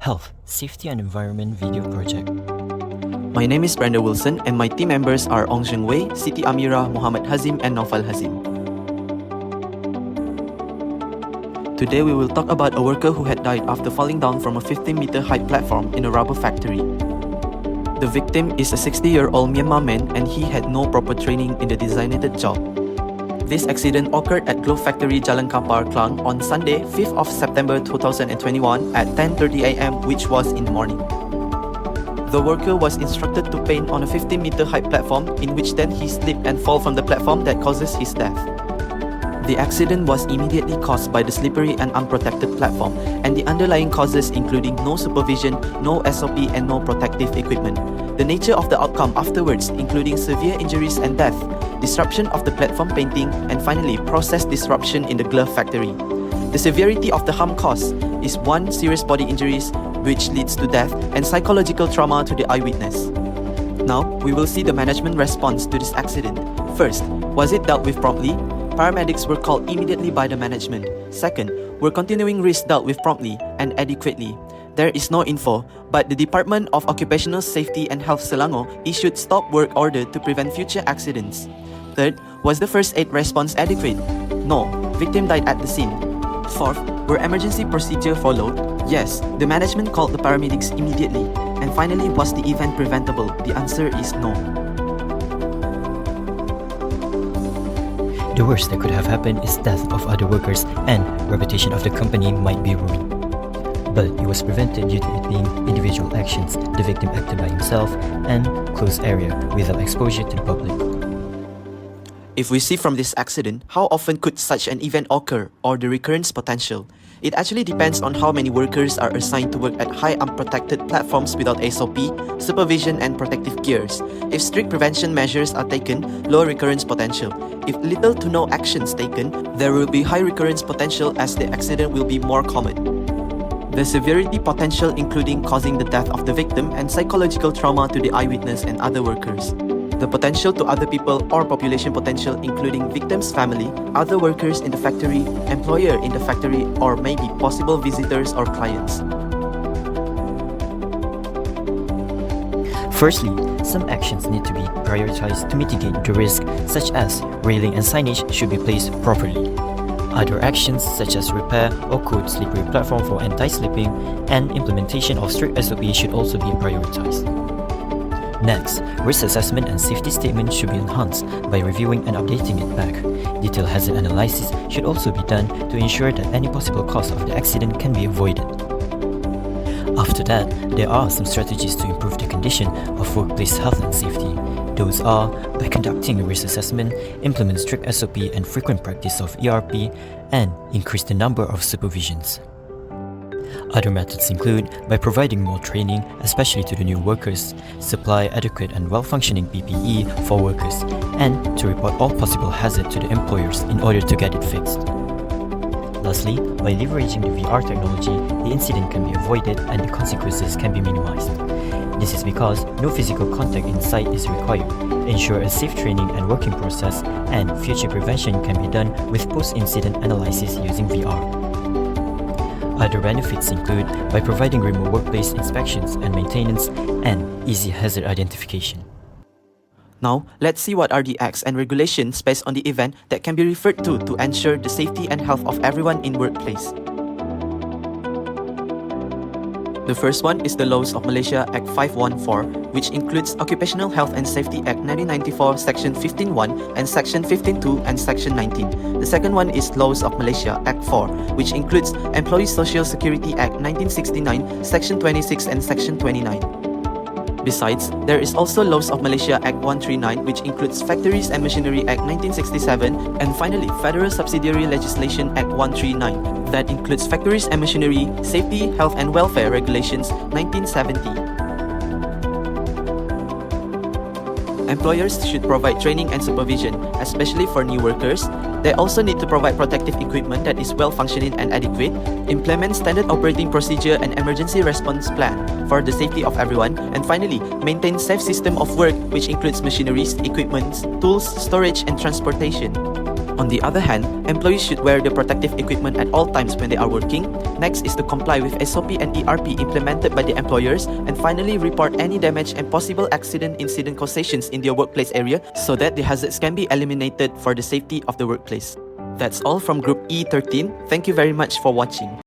Health, Safety and Environment Video Project. My name is Brenda Wilson and my team members are Zheng Wei, Siti Amirah, Muhammad Hazim and Naufal Hazim. Today we will talk about a worker who had died after falling down from a 15-meter height platform in a rubber factory. The victim is a 60-year-old Myanmar man and he had no proper training in the designated job. This accident occurred at Glove Factory Jalan Kampar, Klang on Sunday, 5th of September 2021 at 10:30 am, which was in the morning. The worker was instructed to paint on a 15-meter height platform, in which then he slipped and fell from the platform that causes his death. The accident was immediately caused by the slippery and unprotected platform, and the underlying causes including no supervision, no SOP and no protective equipment. The nature of the outcome afterwards including severe injuries and death, disruption of the platform painting, and finally process disruption in the glove factory. The severity of the harm caused is 1 serious body injuries which leads to death and psychological trauma to the eyewitness. Now, we will see the management response to this accident. First, was it dealt with promptly? Paramedics were called immediately by the management. Second, were continuing risks dealt with promptly and adequately? There is no info, but the Department of Occupational Safety and Health Selangor issued stop work order to prevent future accidents. Third, was the first aid response adequate? No, victim died at the scene. Fourth, were emergency procedure followed? Yes, the management called the paramedics immediately. And finally, was the event preventable? The answer is no. The worst that could have happened is death of other workers and reputation of the company might be ruined. But it was prevented due to it being individual actions. The victim acted by himself and closed area without exposure to the public. If we see from this accident, how often could such an event occur or the recurrence potential? It actually depends on how many workers are assigned to work at high unprotected platforms without SOP, supervision and protective gears. If strict prevention measures are taken, low recurrence potential. If little to no actions taken, there will be high recurrence potential as the accident will be more common. The severity potential including causing the death of the victim and psychological trauma to the eyewitness and other workers. The potential to other people or population potential including victim's family, other workers in the factory, employer in the factory, or maybe possible visitors or clients. Firstly, some actions need to be prioritized to mitigate the risk, such as railing and signage should be placed properly. Other actions such as repair or code slippery platform for anti-slipping and implementation of strict SOP should also be prioritized. Next, risk assessment and safety statement should be enhanced by reviewing and updating it back. Detailed hazard analysis should also be done to ensure that any possible cause of the accident can be avoided. After that, there are some strategies to improve the condition of workplace health and safety. Those are by conducting a risk assessment, implement strict SOP and frequent practice of ERP, and increase the number of supervisions. Other methods include by providing more training, especially to the new workers, supply adequate and well-functioning PPE for workers, and to report all possible hazard to the employers in order to get it fixed. Lastly, by leveraging the VR technology, the incident can be avoided and the consequences can be minimized. This is because no physical contact in site is required, ensure a safe training and working process, and future prevention can be done with post-incident analysis using VR. Other benefits include by providing remote workplace inspections and maintenance and easy hazard identification. Now, let's see what are the acts and regulations based on the event that can be referred to ensure the safety and health of everyone in workplace. The first one is the Laws of Malaysia Act 514, which includes Occupational Health and Safety Act 1994 Section 15.1 and Section 15.2 and Section 19. The second one is Laws of Malaysia Act 4, which includes Employee Social Security Act 1969 Section 26 and Section 29. Besides, there is also Laws of Malaysia Act 139, which includes Factories and Machinery Act 1967, and finally Federal Subsidiary Legislation Act 139, that includes Factories and Machinery, Safety, Health and Welfare Regulations 1970. Employers should provide training and supervision, especially for new workers. They also need to provide protective equipment that is well-functioning and adequate, implement standard operating procedure and emergency response plan for the safety of everyone, and finally, maintain safe system of work which includes machineries, equipments, tools, storage and transportation. On the other hand, employees should wear the protective equipment at all times when they are working. Next is to comply with SOP and ERP implemented by the employers, and finally report any damage and possible accident incident causations in their workplace area so that the hazards can be eliminated for the safety of the workplace. That's all from Group E13. Thank you very much for watching.